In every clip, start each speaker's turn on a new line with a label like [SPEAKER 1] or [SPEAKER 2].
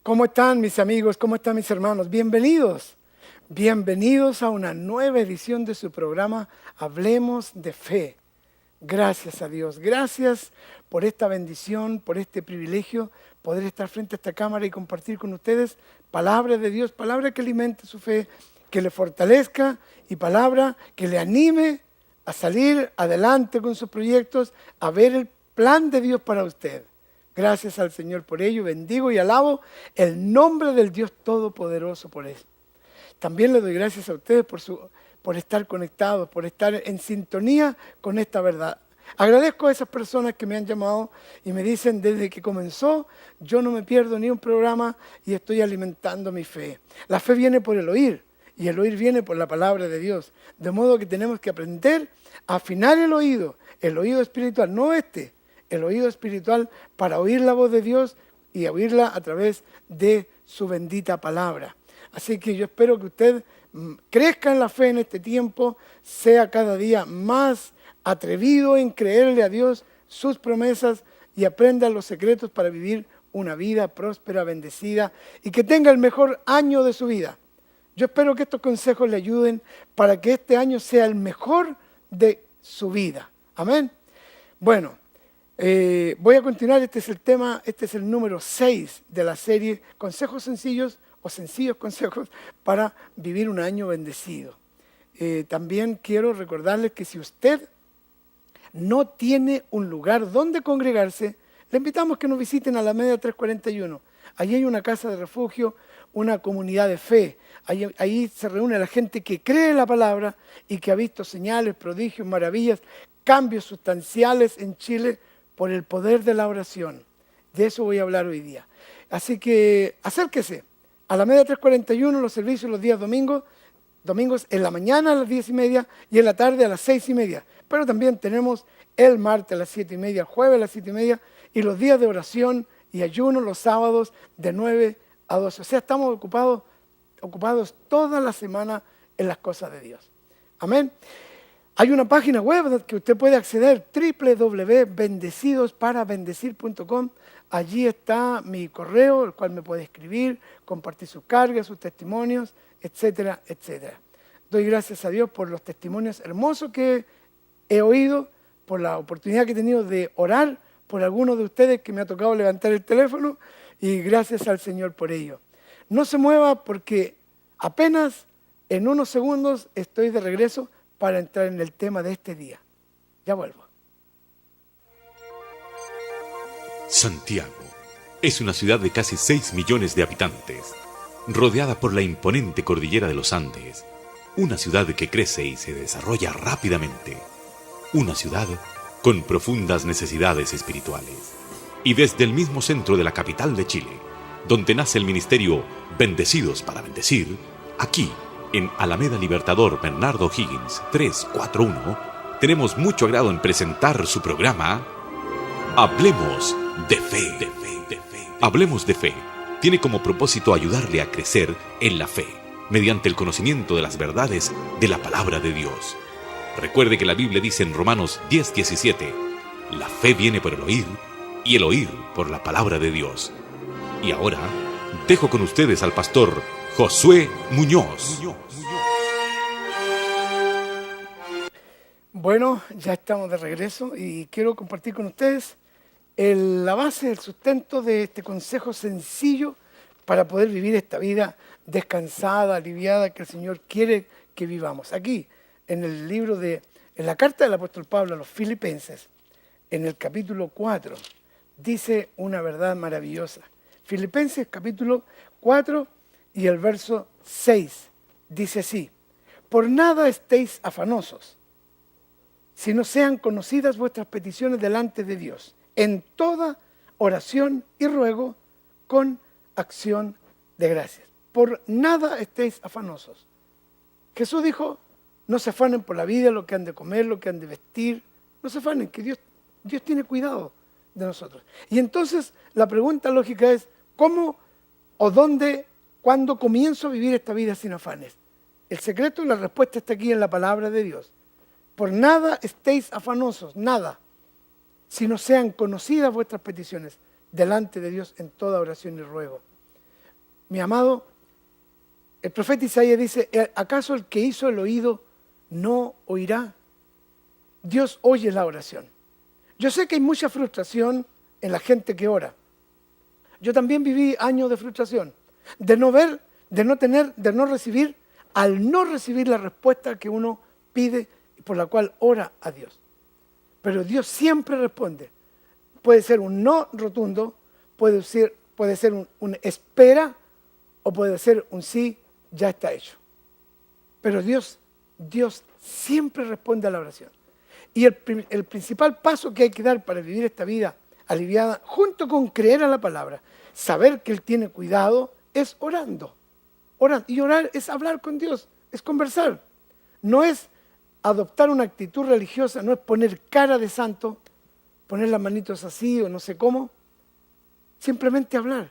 [SPEAKER 1] ¿Cómo están mis amigos? ¿Cómo están mis hermanos? Bienvenidos. Bienvenidos a una nueva edición de su programa Hablemos de Fe. Gracias a Dios. Gracias por esta bendición, por este privilegio, poder estar frente a esta cámara y compartir con ustedes palabra de Dios, palabra que alimente su fe, que le fortalezca y palabra que le anime a salir adelante con sus proyectos, a ver el plan de Dios para usted. Gracias al Señor por ello, bendigo y alabo el nombre del Dios Todopoderoso por eso. También le doy gracias a ustedes por estar conectados, por estar en sintonía con esta verdad. Agradezco a esas personas que me han llamado y me dicen desde que comenzó, yo no me pierdo ni un programa y estoy alimentando mi fe. La fe viene por el oír y el oír viene por la palabra de Dios. De modo que tenemos que aprender a afinar el oído espiritual, no el oído espiritual para oír la voz de Dios y oírla a través de su bendita palabra. Así que yo espero que usted crezca en la fe en este tiempo, sea cada día más atrevido en creerle a Dios sus promesas y aprenda los secretos para vivir una vida próspera, bendecida y que tenga el mejor año de su vida. Yo espero que estos consejos le ayuden para que este año sea el mejor de su vida. Amén. Bueno, voy a continuar. Este es el tema, este es el número 6 de la serie Consejos Sencillos o Sencillos Consejos para Vivir un Año Bendecido. También quiero recordarles que si usted no tiene un lugar donde congregarse, le invitamos que nos visiten a Alameda 341. Allí hay una casa de refugio, una comunidad de fe. Ahí se reúne la gente que cree en la palabra y que ha visto señales, prodigios, maravillas, cambios sustanciales en Chile por el poder de la oración. De eso voy a hablar hoy día. Así que acérquese. Alameda 341, los servicios los días domingos en la mañana a las 10:30 y en la tarde a las 6:30. Pero también tenemos el martes a las 7:30, el jueves a las 7:30 y los días de oración y ayuno los sábados de 9 a 12. O sea, estamos ocupados toda la semana en las cosas de Dios. Amén. Hay una página web que usted puede acceder, www.bendecidospara.bendecir.com. Allí está mi correo, el cual me puede escribir, compartir sus cargas, sus testimonios, etcétera, etcétera. Doy gracias a Dios por los testimonios hermosos que he oído, por la oportunidad que he tenido de orar por algunos de ustedes que me ha tocado levantar el teléfono y gracias al Señor por ello. No se mueva porque apenas en unos segundos estoy de regreso para entrar en el tema de este día. Ya vuelvo.
[SPEAKER 2] Santiago es una ciudad de casi 6 millones de habitantes, rodeada por la imponente cordillera de los Andes, una ciudad que crece y se desarrolla rápidamente, una ciudad con profundas necesidades espirituales. Y desde el mismo centro de la capital de Chile, donde nace el ministerio Bendecidos para Bendecir, aquí, en Alameda Libertador Bernardo Higgins 341, tenemos mucho agrado en presentar su programa Hablemos de Fe. Hablemos de Fe tiene como propósito ayudarle a crecer en la fe, mediante el conocimiento de las verdades de la palabra de Dios. Recuerde que la Biblia dice en Romanos 10:17, la fe viene por el oír y el oír por la palabra de Dios. Y ahora, dejo con ustedes al pastor Josué Muñoz.
[SPEAKER 1] Bueno, ya estamos de regreso y quiero compartir con ustedes la base, el sustento de este consejo sencillo para poder vivir esta vida descansada, aliviada que el Señor quiere que vivamos. Aquí, en la carta del apóstol Pablo a los Filipenses, en el capítulo 4, dice una verdad maravillosa. Filipenses capítulo 4 y el verso 6 dice así: por nada estéis afanosos, sino sean conocidas vuestras peticiones delante de Dios, en toda oración y ruego con acción de gracias. Por nada estéis afanosos. Jesús dijo, no se afanen por la vida, lo que han de comer, lo que han de vestir. No se afanen, que Dios tiene cuidado de nosotros. Y entonces la pregunta lógica es, ¿cómo o dónde, cuándo comienzo a vivir esta vida sin afanes? El secreto y la respuesta está aquí en la palabra de Dios. Por nada estéis afanosos, nada, sino sean conocidas vuestras peticiones delante de Dios en toda oración y ruego. Mi amado, el profeta Isaías dice, ¿acaso el que hizo el oído no oirá? Dios oye la oración. Yo sé que hay mucha frustración en la gente que ora. Yo también viví años de frustración, de no ver, de no tener, de no recibir, al no recibir la respuesta que uno pide y por la cual ora a Dios. Pero Dios siempre responde. Puede ser un no rotundo, puede ser un espera o puede ser un sí, ya está hecho. Pero Dios siempre responde a la oración. Y el principal paso que hay que dar para vivir esta vida aliviada, junto con creer a la palabra, saber que Él tiene cuidado, es orando. Y orar es hablar con Dios, es conversar. No es adoptar una actitud religiosa, no es poner cara de santo, poner las manitos así o no sé cómo. Simplemente hablar.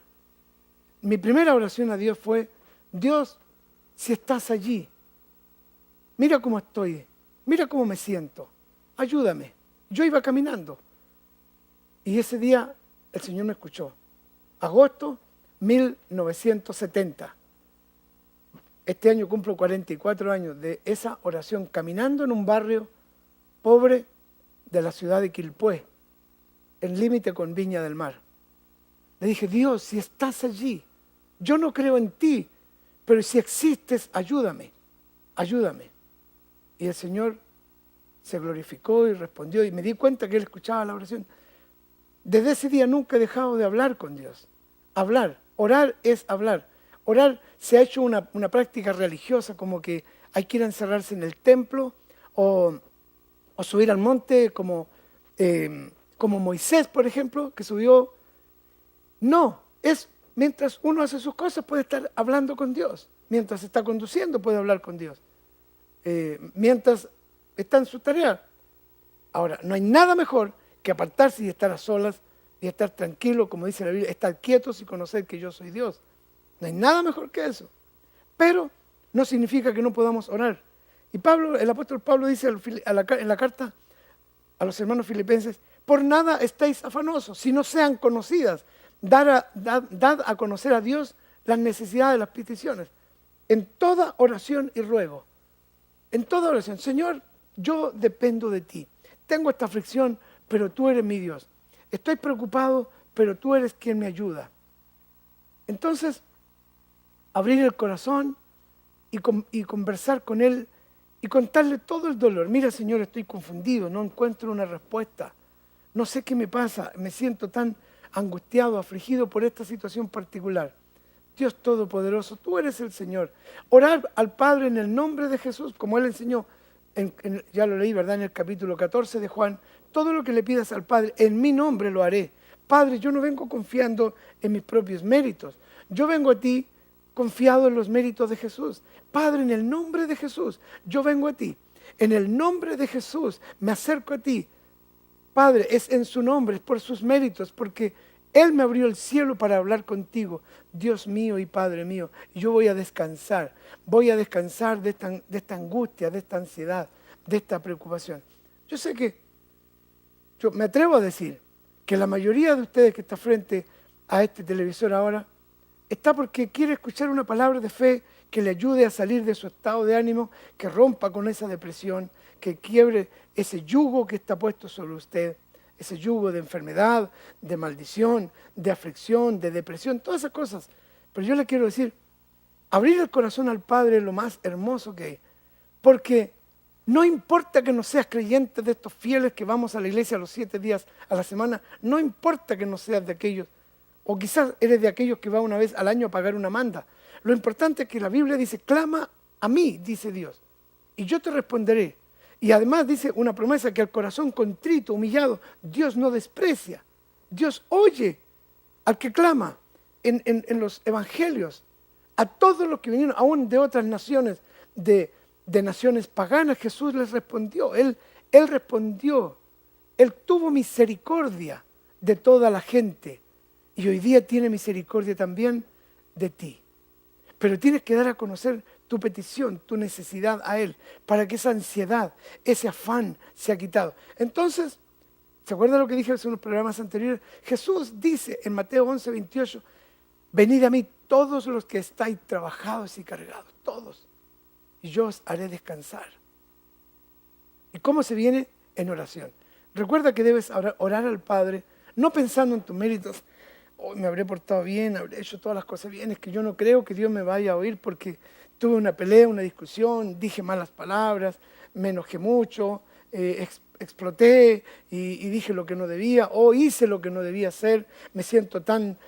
[SPEAKER 1] Mi primera oración a Dios fue, Dios, si estás allí, mira cómo estoy, mira cómo me siento, ayúdame. Yo iba caminando y ese día el Señor me escuchó. Agosto 1970. Este año cumplo 44 años de esa oración, caminando en un barrio pobre de la ciudad de Quilpué, en límite con Viña del Mar. Le dije, Dios, si estás allí, yo no creo en ti, pero si existes, ayúdame, ayúdame. Y el Señor se glorificó y respondió y me di cuenta que Él escuchaba la oración. Desde ese día nunca he dejado de hablar con Dios. Hablar, orar es hablar. Orar se ha hecho una práctica religiosa, como que hay que ir a encerrarse en el templo o subir al monte como Moisés, por ejemplo, que subió. No, es mientras uno hace sus cosas puede estar hablando con Dios. Mientras está conduciendo puede hablar con Dios. Mientras está en su tarea. Ahora, no hay nada mejor que apartarse y estar a solas y estar tranquilo, como dice la Biblia, estar quietos y conocer que yo soy Dios. No hay nada mejor que eso. Pero no significa que no podamos orar. Y Pablo, el apóstol Pablo dice en la carta a los hermanos filipenses, por nada estéis afanosos, si no sean conocidas. Dad a conocer a Dios las necesidades, las peticiones. En toda oración y ruego. En toda oración. Señor, yo dependo de ti. Tengo esta aflicción, pero tú eres mi Dios. Estoy preocupado, pero tú eres quien me ayuda. Entonces, abrir el corazón y conversar con Él y contarle todo el dolor. Mira, Señor, estoy confundido, no encuentro una respuesta. No sé qué me pasa, me siento tan angustiado, afligido por esta situación particular. Dios Todopoderoso, tú eres el Señor. Orar al Padre en el nombre de Jesús, como Él enseñó, ya lo leí, ¿verdad? En el capítulo 14 de Juan, todo lo que le pidas al Padre, en mi nombre lo haré. Padre, yo no vengo confiando en mis propios méritos. Yo vengo a ti confiado en los méritos de Jesús. Padre, en el nombre de Jesús, yo vengo a ti. En el nombre de Jesús me acerco a ti. Padre, es en su nombre, es por sus méritos, porque Él me abrió el cielo para hablar contigo, Dios mío y Padre mío. Y yo voy a descansar de esta angustia, de esta ansiedad, de esta preocupación. Yo sé que, yo me atrevo a decir que la mayoría de ustedes que está frente a este televisor ahora, está porque quiere escuchar una palabra de fe que le ayude a salir de su estado de ánimo, que rompa con esa depresión, que quiebre ese yugo que está puesto sobre usted, ese yugo de enfermedad, de maldición, de aflicción, de depresión, todas esas cosas. Pero yo le quiero decir, abrir el corazón al Padre es lo más hermoso que hay, porque no importa que no seas creyente de estos fieles que vamos a la iglesia los 7 días a la semana, no importa que no seas de aquellos, o quizás eres de aquellos que va una vez al año a pagar una manda. Lo importante es que la Biblia dice, clama a mí, dice Dios, y yo te responderé. Y además dice una promesa que al corazón contrito, humillado, Dios no desprecia. Dios oye al que clama en los evangelios. A todos los que vinieron, aún de otras naciones, de naciones paganas, Jesús les respondió. Él respondió. Él tuvo misericordia de toda la gente. Y hoy día tiene misericordia también de ti. Pero tienes que dar a conocer tu petición, tu necesidad a Él, para que esa ansiedad, ese afán sea quitado. Entonces, ¿se acuerdan lo que dije en los programas anteriores? Jesús dice en Mateo 11:28, venid a mí todos los que estáis trabajados y cargados, todos, y yo os haré descansar. ¿Y cómo se viene? En oración. Recuerda que debes orar al Padre, no pensando en tus méritos. Hoy me habré portado bien, habré hecho todas las cosas bien. Es que yo no creo que Dios me vaya a oír porque tuve una pelea, una discusión, dije malas palabras, me enojé mucho, exploté y dije lo que no debía, o hice lo que no debía hacer, me siento tan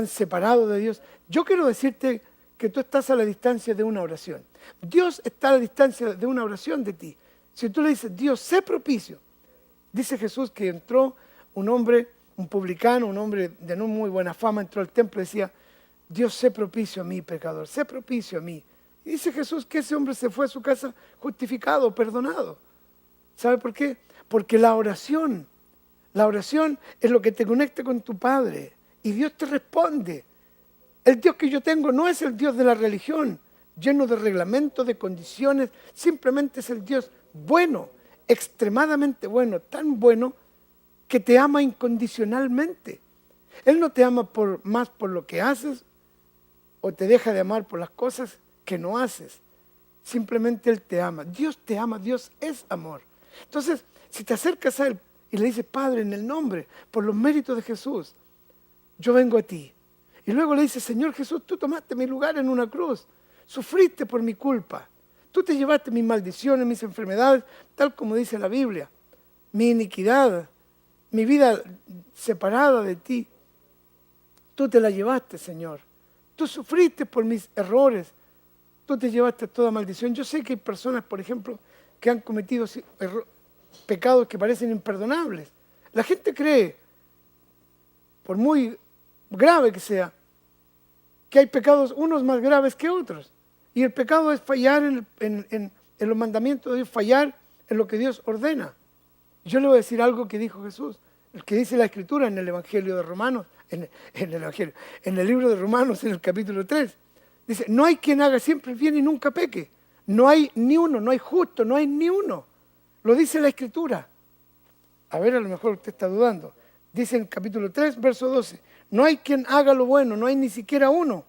[SPEAKER 1] separado de Dios. Yo quiero decirte que tú estás a la distancia de una oración. Dios está a la distancia de una oración de ti. Si tú le dices, Dios, sé propicio. Dice Jesús que entró un hombre, un publicano, un hombre de no muy buena fama, entró al templo y decía, Dios, sé propicio a mí, pecador, sé propicio a mí. Y dice Jesús que ese hombre se fue a su casa justificado, perdonado. ¿Sabe por qué? Porque la oración es lo que te conecta con tu Padre y Dios te responde. El Dios que yo tengo no es el Dios de la religión, lleno de reglamentos, de condiciones, simplemente es el Dios bueno, extremadamente bueno, tan bueno que te ama incondicionalmente. Él no te ama más por lo que haces o te deja de amar por las cosas que no haces. Simplemente Él te ama. Dios te ama, Dios es amor. Entonces, si te acercas a Él y le dices, Padre, en el nombre, por los méritos de Jesús, yo vengo a ti. Y luego le dices, Señor Jesús, tú tomaste mi lugar en una cruz, sufriste por mi culpa. Tú te llevaste mis maldiciones, mis enfermedades, tal como dice la Biblia, mi iniquidad, mi vida separada de ti. Tú te la llevaste, Señor. Tú sufriste por mis errores. Tú te llevaste toda maldición. Yo sé que hay personas, por ejemplo, que han cometido pecados que parecen imperdonables. La gente cree, por muy grave que sea, que hay pecados unos más graves que otros. Y el pecado es fallar en los mandamientos de Dios, fallar en lo que Dios ordena. Yo le voy a decir algo que dijo Jesús, el que dice la Escritura en el Evangelio de Romanos, en el libro de Romanos, en el capítulo 3. Dice, no hay quien haga siempre el bien y nunca peque. No hay ni uno, no hay justo, no hay ni uno. Lo dice la Escritura. A ver, a lo mejor usted está dudando. Dice en el capítulo 3, verso 12, no hay quien haga lo bueno, no hay ni siquiera uno.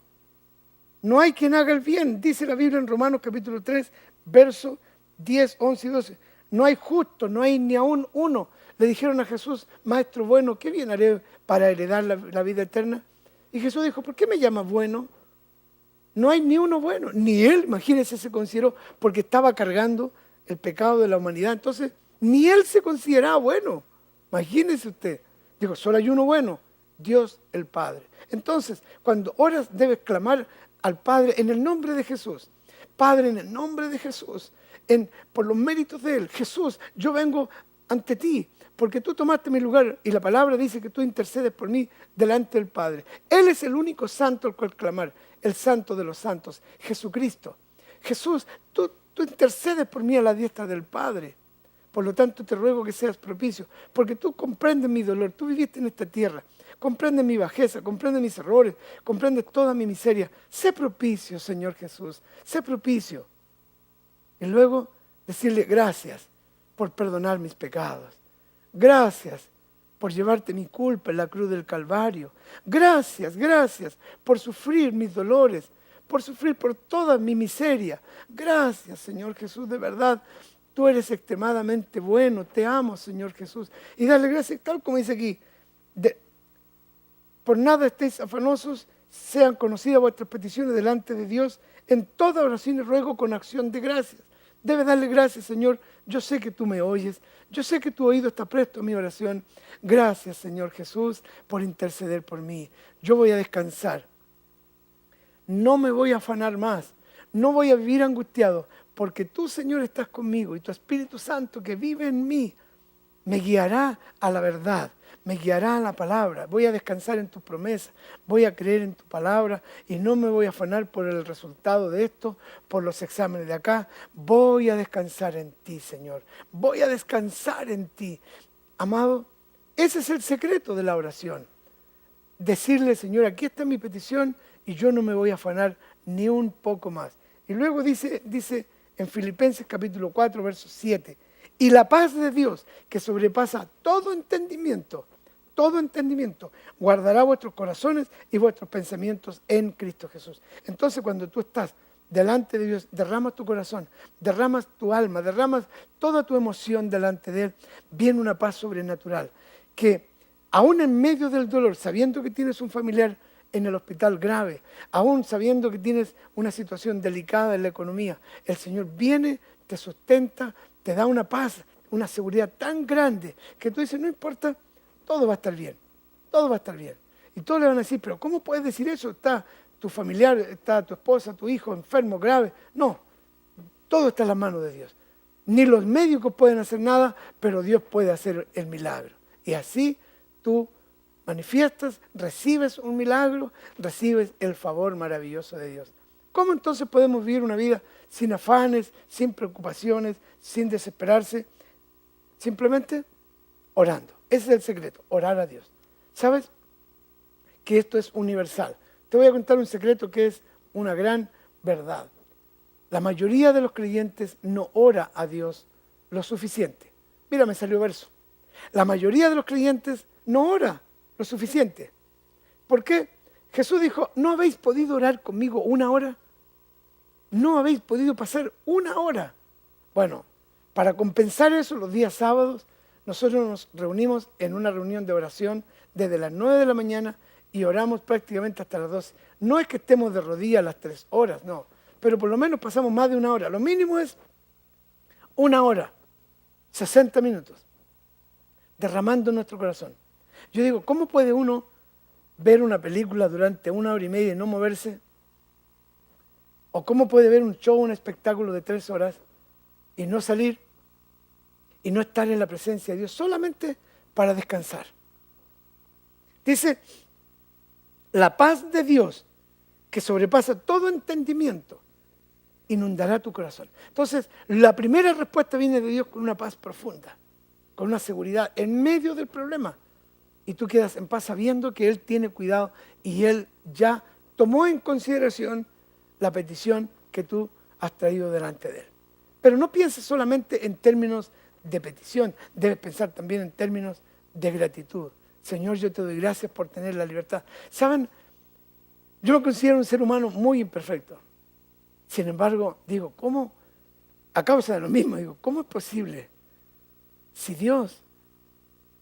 [SPEAKER 1] No hay quien haga el bien, dice la Biblia en Romanos capítulo 3, verso 10, 11 y 12. No hay justo, no hay ni aún uno. Le dijeron a Jesús, Maestro bueno, ¿qué bien haré para heredar la vida eterna? Y Jesús dijo, ¿por qué me llamas bueno? No hay ni uno bueno. Ni él, imagínese, se consideró, porque estaba cargando el pecado de la humanidad. Entonces, ni él se consideraba bueno. Imagínese usted. Dijo, solo hay uno bueno, Dios el Padre. Entonces, cuando oras, debes clamar al Padre en el nombre de Jesús. Padre, en el nombre de Jesús, por los méritos de Él. Jesús, yo vengo ante ti, porque tú tomaste mi lugar y la palabra dice que tú intercedes por mí delante del Padre. Él es el único santo al cual clamar, el santo de los santos, Jesucristo. Jesús, tú intercedes por mí a la diestra del Padre. Por lo tanto, te ruego que seas propicio, porque tú comprendes mi dolor, tú viviste en esta tierra, comprendes mi bajeza, comprendes mis errores, comprendes toda mi miseria. Sé propicio, Señor Jesús, sé propicio. Y luego decirle gracias por perdonar mis pecados. Gracias por llevarte mi culpa en la cruz del Calvario. Gracias por sufrir mis dolores, por sufrir por toda mi miseria. Gracias, Señor Jesús, de verdad. Tú eres extremadamente bueno, te amo, Señor Jesús. Y dale gracias, tal como dice aquí, por nada estéis afanosos, sean conocidas vuestras peticiones delante de Dios, en toda oración y ruego con acción de gracias. Debes darle gracias, Señor. Yo sé que tú me oyes, yo sé que tu oído está presto a mi oración. Gracias, Señor Jesús, por interceder por mí. Yo voy a descansar. No me voy a afanar más, no voy a vivir angustiado, porque tú, Señor, estás conmigo y tu Espíritu Santo que vive en mí me guiará a la verdad, me guiará a la palabra. Voy a descansar en tus promesas, voy a creer en tu palabra y no me voy a afanar por el resultado de esto, por los exámenes de acá. Voy a descansar en ti, Señor. Voy a descansar en ti. Amado, ese es el secreto de la oración. Decirle, Señor, aquí está mi petición y yo no me voy a afanar ni un poco más. Y luego dice en Filipenses capítulo 4, verso 7, y la paz de Dios, que sobrepasa todo entendimiento, todo entendimiento, guardará vuestros corazones y vuestros pensamientos en Cristo Jesús. Entonces, cuando tú estás delante de Dios, derramas tu corazón, derramas tu alma, derramas toda tu emoción delante de Él, viene una paz sobrenatural, que aún en medio del dolor, sabiendo que tienes un familiar en el hospital grave, aún sabiendo que tienes una situación delicada en la economía, el Señor viene, te sustenta, te da una paz, una seguridad tan grande que tú dices, no importa, todo va a estar bien, todo va a estar bien. Y todos le van a decir, pero ¿cómo puedes decir eso? Está tu familiar, está tu esposa, tu hijo enfermo, grave. No, todo está en las manos de Dios. Ni los médicos pueden hacer nada, pero Dios puede hacer el milagro. Y así tú manifiestas, recibes un milagro, recibes el favor maravilloso de Dios. ¿Cómo entonces podemos vivir una vida sin afanes, sin preocupaciones, sin desesperarse? Simplemente orando. Ese es el secreto, orar a Dios. ¿Sabes? Que esto es universal. Te voy a contar un secreto que es una gran verdad. La mayoría de los creyentes no ora a Dios lo suficiente. Mira, me salió verso. La mayoría de los creyentes no ora lo suficiente. ¿Por qué? Jesús dijo, ¿no habéis podido orar conmigo una hora? ¿No habéis podido pasar una hora? Bueno, para compensar eso, los días sábados, nosotros nos reunimos en una reunión de oración desde las 9 de la mañana y oramos prácticamente hasta las 12. No es que estemos de rodillas a las 3 horas, no. Pero por lo menos pasamos más de una hora. Lo mínimo es una hora, 60 minutos, derramando nuestro corazón. Yo digo, ¿cómo puede uno ver una película durante una hora y media y no moverse? ¿O cómo puede ver un show, un espectáculo de 3 horas y no salir y no estar en la presencia de Dios solamente para descansar? Dice, la paz de Dios, que sobrepasa todo entendimiento, inundará tu corazón. Entonces, la primera respuesta viene de Dios con una paz profunda, con una seguridad en medio del problema. Y tú quedas en paz sabiendo que Él tiene cuidado y Él ya tomó en consideración la petición que tú has traído delante de Él. Pero no pienses solamente en términos de petición, debes pensar también en términos de gratitud. Señor, yo te doy gracias por tener la libertad. ¿Saben? Yo me considero un ser humano muy imperfecto. Sin embargo, digo, ¿cómo? A causa de lo mismo, digo, ¿cómo es posible? Si Dios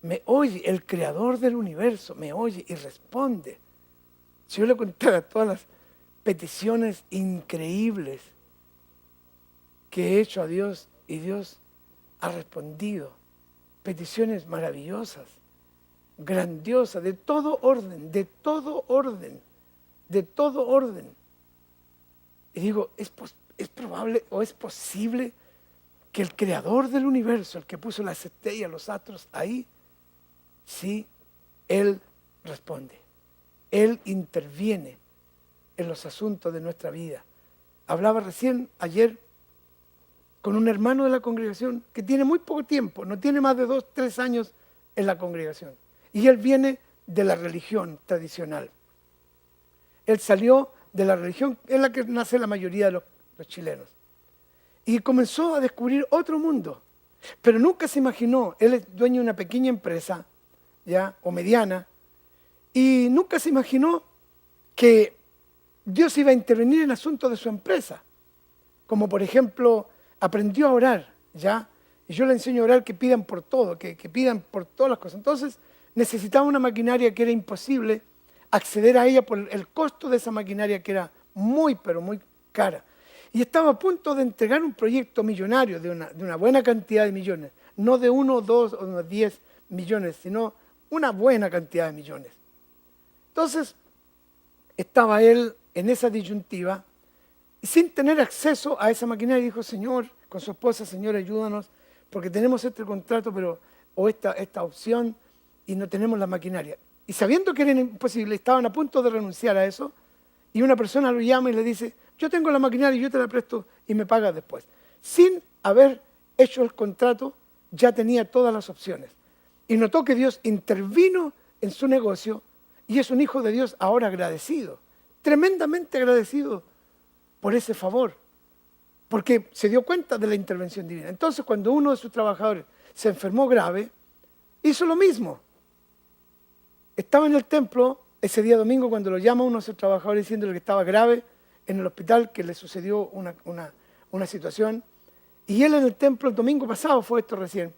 [SPEAKER 1] me oye, el creador del universo me oye y responde. Si yo le contara todas las peticiones increíbles que he hecho a Dios y Dios ha respondido, peticiones maravillosas, grandiosas, de todo orden, de todo orden, de todo orden. Y digo, ¿es probable o es posible que el creador del universo, el que puso las estrellas, los astros ahí, sí, Él responde, Él interviene en los asuntos de nuestra vida? Hablaba recién ayer con un hermano de la congregación que tiene muy poco tiempo, no tiene más de 2, 3 años en la congregación. Y él viene de la religión tradicional. Él salió de la religión en la que nace la mayoría de los chilenos. Y comenzó a descubrir otro mundo. Pero nunca se imaginó, él es dueño de una pequeña empresa, ya, o mediana, y nunca se imaginó que Dios iba a intervenir en asuntos de su empresa. Como por ejemplo, aprendió a orar, ¿ya? Y yo le enseño a orar que pidan por todo, que pidan por todas las cosas. Entonces, necesitaba una maquinaria que era imposible acceder a ella por el costo de esa maquinaria que era muy, pero muy cara. Y estaba a punto de entregar un proyecto millonario de una buena cantidad de millones. No de 1, 2 o 10 millones, sino una buena cantidad de millones. Entonces, estaba él en esa disyuntiva y sin tener acceso a esa maquinaria dijo, Señor, con su esposa, Señor, ayúdanos, porque tenemos este contrato o esta opción y no tenemos la maquinaria. Y sabiendo que era imposible, estaban a punto de renunciar a eso, y una persona lo llama y le dice, yo tengo la maquinaria y yo te la presto y me pagas después. Sin haber hecho el contrato, ya tenía todas las opciones. Y notó que Dios intervino en su negocio y es un hijo de Dios ahora agradecido, tremendamente agradecido por ese favor, porque se dio cuenta de la intervención divina. Entonces, cuando uno de sus trabajadores se enfermó grave, hizo lo mismo. estaba en el templo ese día domingo cuando lo llama uno de sus trabajadores diciéndole que estaba grave en el hospital, que le sucedió una situación. Y él en el templo el domingo pasado, fue esto recién,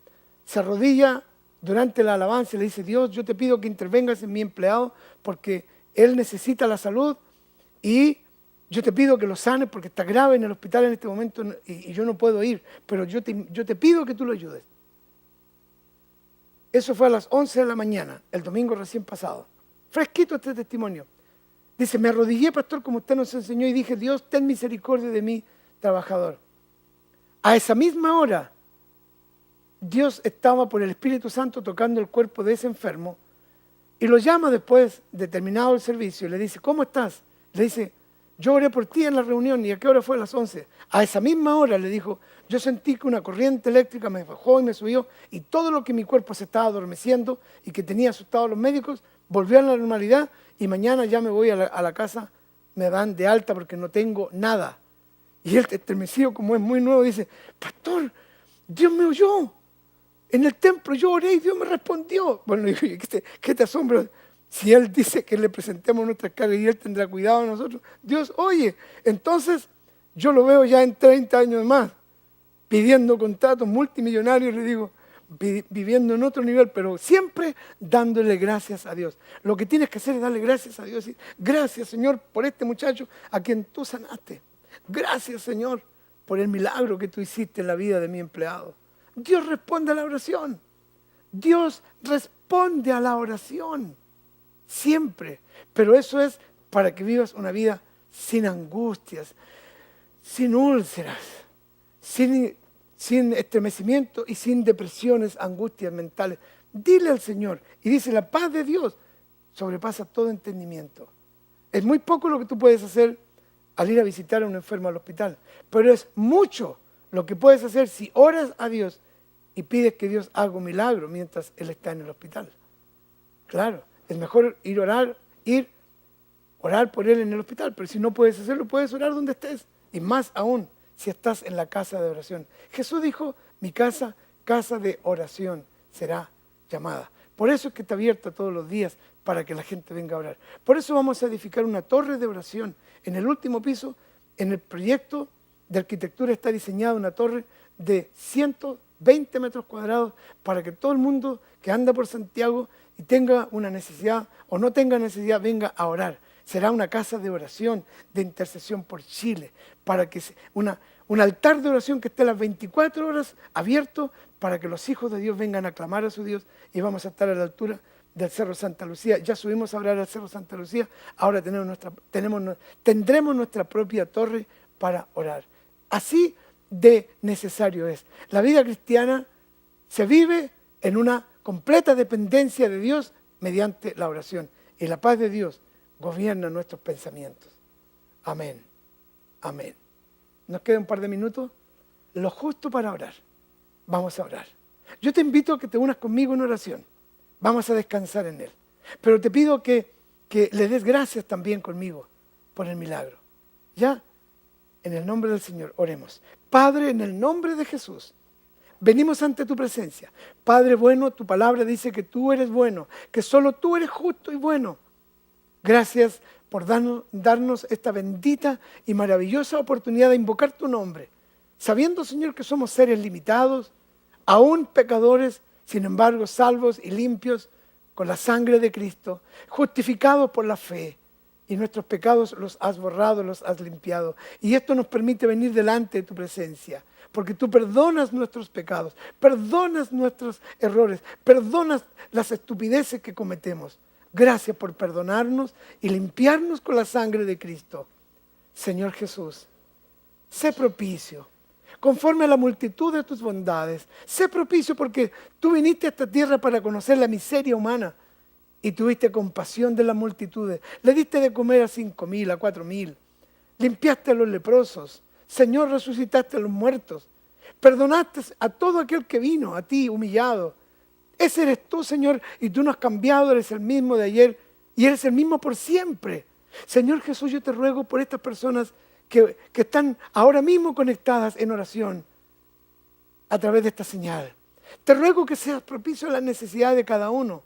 [SPEAKER 1] se arrodilla durante la alabanza y le dice: Dios, yo te pido que intervengas en mi empleado porque él necesita la salud y yo te pido que lo sanes porque está grave en el hospital en este momento y yo no puedo ir, pero yo te pido que tú lo ayudes. Eso fue a las 11 de la mañana, el domingo recién pasado. Fresquito este testimonio. Dice: me arrodillé, pastor, como usted nos enseñó, y dije: Dios, ten misericordia de mi trabajador. A esa misma hora, Dios estaba por el Espíritu Santo tocando el cuerpo de ese enfermo y lo llama después de terminado el servicio y le dice: ¿cómo estás? Le dice: yo oré por ti en la reunión. ¿Y a qué hora fue? A las 11. A esa misma hora, le dijo, yo sentí que una corriente eléctrica me bajó y me subió y todo lo que mi cuerpo se estaba adormeciendo y que tenía asustado a los médicos volvió a la normalidad y mañana ya me voy a la casa, me dan de alta porque no tengo nada. Y él, estremecido como es muy nuevo, dice: pastor, Dios me oyó. En el templo yo oré y Dios me respondió. Bueno, le digo: ¿qué te asombra? Si Él dice que le presentemos nuestras cargas y Él tendrá cuidado de nosotros, Dios oye. Entonces yo lo veo ya en 30 años más, pidiendo contratos multimillonarios, le digo, viviendo en otro nivel, pero siempre dándole gracias a Dios. Lo que tienes que hacer es darle gracias a Dios. Gracias, Señor, por este muchacho a quien tú sanaste. Gracias, Señor, por el milagro que tú hiciste en la vida de mi empleado. Dios responde a la oración. Dios responde a la oración. Siempre. Pero eso es para que vivas una vida sin angustias, sin úlceras, sin estremecimiento y sin depresiones, angustias mentales. Dile al Señor. Y dice: la paz de Dios sobrepasa todo entendimiento. Es muy poco lo que tú puedes hacer al ir a visitar a un enfermo al hospital, pero es mucho lo que puedes hacer si oras a Dios y pides que Dios haga un milagro mientras Él está en el hospital. Claro, es mejor orar por Él en el hospital, pero si no puedes hacerlo, puedes orar donde estés. Y más aún, si estás en la casa de oración. Jesús dijo: mi casa, casa de oración será llamada. Por eso es que está abierta todos los días para que la gente venga a orar. Por eso vamos a edificar una torre de oración. En el último piso, en el proyecto de arquitectura está diseñada una torre de 120 metros cuadrados para que todo el mundo que anda por Santiago y tenga una necesidad o no tenga necesidad venga a orar. Será una casa de oración, de intercesión por Chile, para que un altar de oración que esté las 24 horas abierto para que los hijos de Dios vengan a clamar a su Dios, y vamos a estar a la altura del Cerro Santa Lucía. Ya subimos a orar al Cerro Santa Lucía, ahora tendremos nuestra propia torre para orar. Así de necesario es. La vida cristiana se vive en una completa dependencia de Dios mediante la oración. Y la paz de Dios gobierna nuestros pensamientos. Amén. Amén. Nos queda un par de minutos. Lo justo para orar. Vamos a orar. Yo te invito a que te unas conmigo en oración. Vamos a descansar en Él. Pero te pido que le des gracias también conmigo por el milagro. ¿Ya? En el nombre del Señor, oremos. Padre, en el nombre de Jesús, venimos ante tu presencia. Padre bueno, tu palabra dice que tú eres bueno, que solo tú eres justo y bueno. Gracias por darnos esta bendita y maravillosa oportunidad de invocar tu nombre, sabiendo, Señor, que somos seres limitados, aún pecadores, sin embargo salvos y limpios con la sangre de Cristo, justificados por la fe. Y nuestros pecados los has borrado, los has limpiado. Y esto nos permite venir delante de tu presencia, porque tú perdonas nuestros pecados, perdonas nuestros errores, perdonas las estupideces que cometemos. Gracias por perdonarnos y limpiarnos con la sangre de Cristo. Señor Jesús, sé propicio, conforme a la multitud de tus bondades. Sé propicio porque tú viniste a esta tierra para conocer la miseria humana y tuviste compasión de las multitudes. Le diste de comer a 5,000, a 4,000. Limpiaste a los leprosos. Señor, resucitaste a los muertos. Perdonaste a todo aquel que vino a ti humillado. Ese eres tú, Señor, y tú no has cambiado, eres el mismo de ayer y eres el mismo por siempre. Señor Jesús, yo te ruego por estas personas que están ahora mismo conectadas en oración a través de esta señal. Te ruego que seas propicio a las necesidades de cada uno.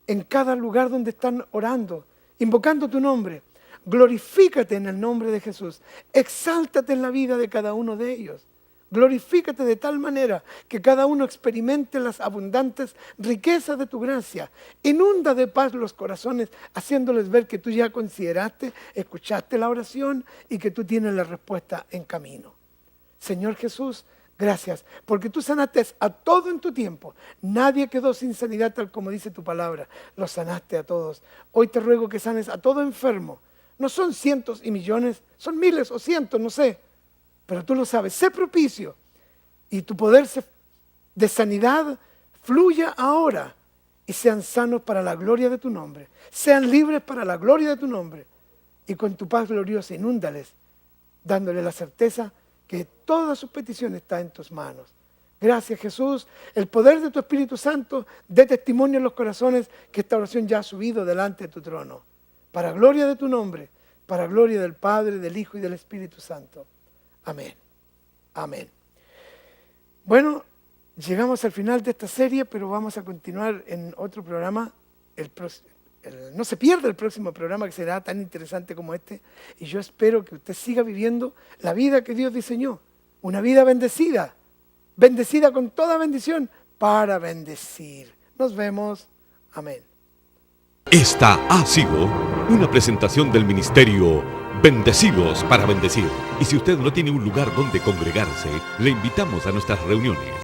[SPEAKER 1] en cada lugar donde están orando, invocando tu nombre. Glorifícate en el nombre de Jesús. Exáltate en la vida de cada uno de ellos. Glorifícate de tal manera que cada uno experimente las abundantes riquezas de tu gracia. Inunda de paz los corazones, haciéndoles ver que tú ya consideraste, escuchaste la oración y que tú tienes la respuesta en camino. Señor Jesús, gracias, porque tú sanaste a todo en tu tiempo. Nadie quedó sin sanidad, tal como dice tu palabra. Los sanaste a todos. Hoy te ruego que sanes a todo enfermo. No son cientos y millones, son miles o cientos, no sé. Pero tú lo sabes, sé propicio y tu poder de sanidad fluya ahora y sean sanos para la gloria de tu nombre. Sean libres para la gloria de tu nombre y con tu paz gloriosa inúndales, dándole la certeza que todas sus peticiones están en tus manos. Gracias Jesús, el poder de tu Espíritu Santo dé testimonio en los corazones que esta oración ya ha subido delante de tu trono. Para gloria de tu nombre, para gloria del Padre, del Hijo y del Espíritu Santo. Amén. Amén. Bueno, llegamos al final de esta serie, pero vamos a continuar en otro programa. No se pierda el próximo programa que será tan interesante como este. Y yo espero que usted siga viviendo la vida que Dios diseñó. Una vida bendecida. Bendecida con toda bendición para bendecir. Nos vemos. Amén.
[SPEAKER 2] Esta ha sido una presentación del ministerio Bendecidos para Bendecir. Y si usted no tiene un lugar donde congregarse, le invitamos a nuestras reuniones.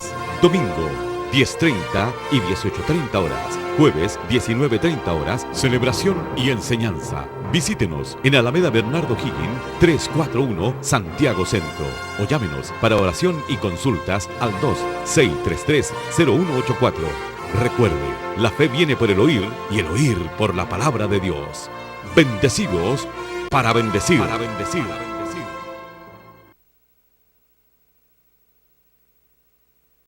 [SPEAKER 2] Domingo, 10:30 y 18:30 horas. Jueves, 19:30 horas, celebración y enseñanza. Visítenos en Alameda Bernardo Higgins, 341, Santiago Centro. O llámenos para oración y consultas al 2-633-0184. Recuerde, la fe viene por el oír y el oír por la palabra de Dios. Bendecidos para bendecir.